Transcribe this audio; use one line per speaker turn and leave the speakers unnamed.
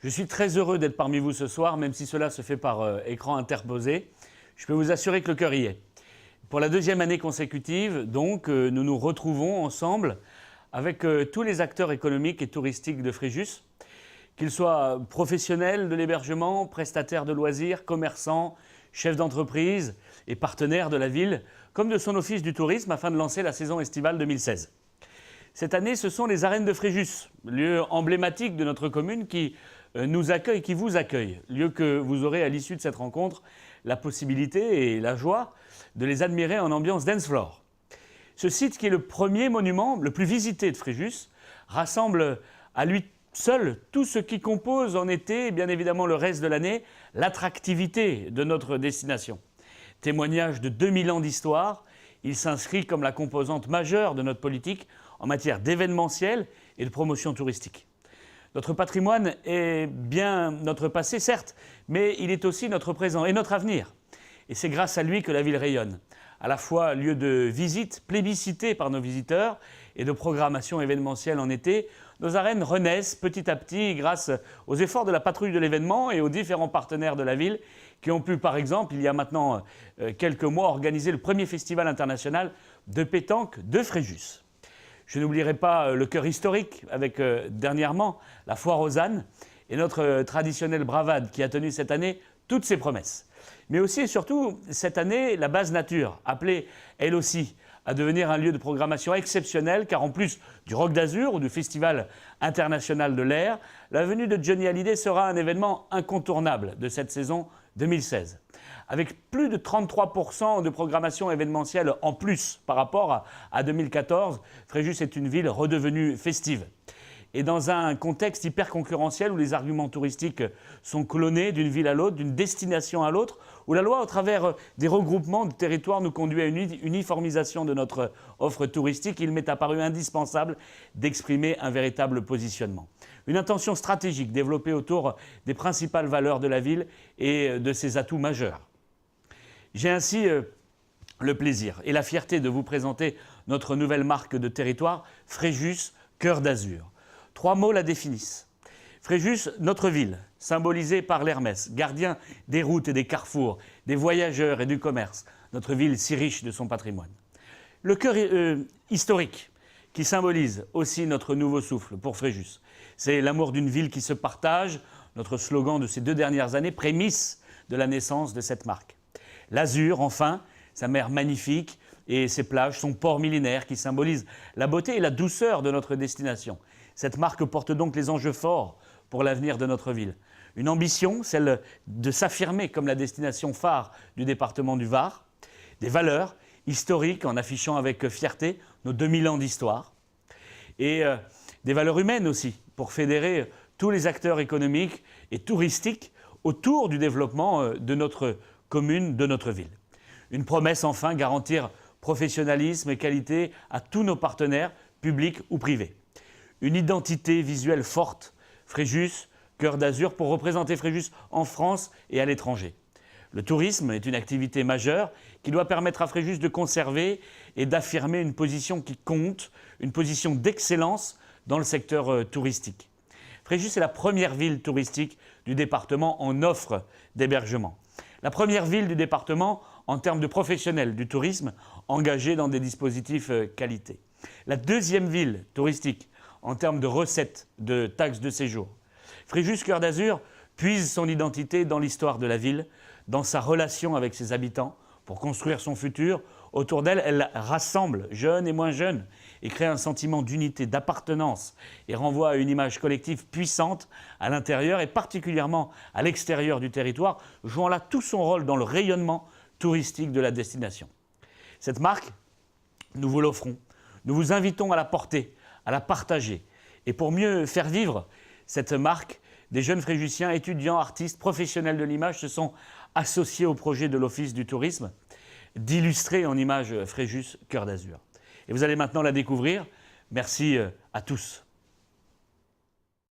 Je suis très heureux d'être parmi vous ce soir, même si cela se fait par écran interposé. Je peux vous assurer que le cœur y est. Pour la deuxième année consécutive, donc, nous nous retrouvons ensemble avec tous les acteurs économiques et touristiques de Fréjus, qu'ils soient professionnels de l'hébergement, prestataires de loisirs, commerçants, chefs d'entreprise et partenaires de la ville, comme de son office du tourisme, afin de lancer la saison estivale 2016. Cette année, ce sont les arènes de Fréjus, lieu emblématique de notre commune qui nous accueille, qui vous accueille. Lieu que vous aurez à l'issue de cette rencontre la possibilité et la joie de les admirer en ambiance dance floor. Ce site, qui est le premier monument le plus visité de Fréjus, rassemble à lui seul tout ce qui compose en été et bien évidemment le reste de l'année l'attractivité de notre destination. Témoignage de 2000 ans d'histoire, il s'inscrit comme la composante majeure de notre politique en matière d'événementiel et de promotion touristique. Notre patrimoine est bien notre passé, certes, mais il est aussi notre présent et notre avenir. Et c'est grâce à lui que la ville rayonne, à la fois lieu de visite plébiscité par nos visiteurs et de programmation événementielle en été. Nos arènes renaissent petit à petit grâce aux efforts de la patrouille de l'événement et aux différents partenaires de la ville qui ont pu, par exemple, il y a maintenant quelques mois, organiser le premier festival international de pétanque de Fréjus. Je n'oublierai pas le cœur historique avec dernièrement la foire aux ânes et notre traditionnelle bravade qui a tenu cette année toutes ses promesses. Mais aussi et surtout cette année la base nature, appelée elle aussi à devenir un lieu de programmation exceptionnel, car en plus du Rock d'Azur ou du Festival international de l'air, la venue de Johnny Hallyday sera un événement incontournable de cette saison 2016. Avec plus de 33% de programmation événementielle en plus par rapport à 2014, Fréjus est une ville redevenue festive. Et dans un contexte hyper concurrentiel où les arguments touristiques sont clonés d'une ville à l'autre, d'une destination à l'autre, où la loi, au travers des regroupements de territoires, nous conduit à une uniformisation de notre offre touristique, il m'est apparu indispensable d'exprimer un véritable positionnement. Une intention stratégique développée autour des principales valeurs de la ville et de ses atouts majeurs. J'ai ainsi le plaisir et la fierté de vous présenter notre nouvelle marque de territoire, Fréjus Cœur d'Azur. 3 mots la définissent. Fréjus, notre ville, symbolisée par l'Hermès, gardien des routes et des carrefours, des voyageurs et du commerce, notre ville si riche de son patrimoine. Le cœur historique, qui symbolise aussi notre nouveau souffle pour Fréjus. C'est l'amour d'une ville qui se partage, notre slogan de ces 2 dernières années, prémisse de la naissance de cette marque. L'Azur, enfin, sa mer magnifique et ses plages, son port millénaire qui symbolise la beauté et la douceur de notre destination. Cette marque porte donc les enjeux forts pour l'avenir de notre ville. Une ambition, celle de s'affirmer comme la destination phare du département du Var. Des valeurs historiques en affichant avec fierté nos 2000 ans d'histoire. Et des valeurs humaines aussi, pour fédérer tous les acteurs économiques et touristiques autour du développement de notre commune, de notre ville. Une promesse enfin, garantir professionnalisme et qualité à tous nos partenaires, publics ou privés. Une identité visuelle forte, Fréjus, Cœur d'Azur, pour représenter Fréjus en France et à l'étranger. Le tourisme est une activité majeure qui doit permettre à Fréjus de conserver et d'affirmer une position qui compte, une position d'excellence dans le secteur touristique. Fréjus est la première ville touristique du département en offre d'hébergement. La première ville du département en termes de professionnels du tourisme engagés dans des dispositifs qualité. La deuxième ville touristique en termes de recettes de taxes de séjour. Fréjus Cœur d'Azur puise son identité dans l'histoire de la ville, dans sa relation avec ses habitants, pour construire son futur. Autour d'elle, elle rassemble jeunes et moins jeunes et crée un sentiment d'unité, d'appartenance et renvoie à une image collective puissante à l'intérieur et particulièrement à l'extérieur du territoire, jouant là tout son rôle dans le rayonnement touristique de la destination. Cette marque, nous vous l'offrons. Nous vous invitons à la porter, à la partager. Et pour mieux faire vivre cette marque, des jeunes fréjusiens, étudiants, artistes, professionnels de l'image se sont associés au projet de l'Office du tourisme d'illustrer en images Fréjus Cœur d'Azur. Et vous allez maintenant la découvrir. Merci à tous.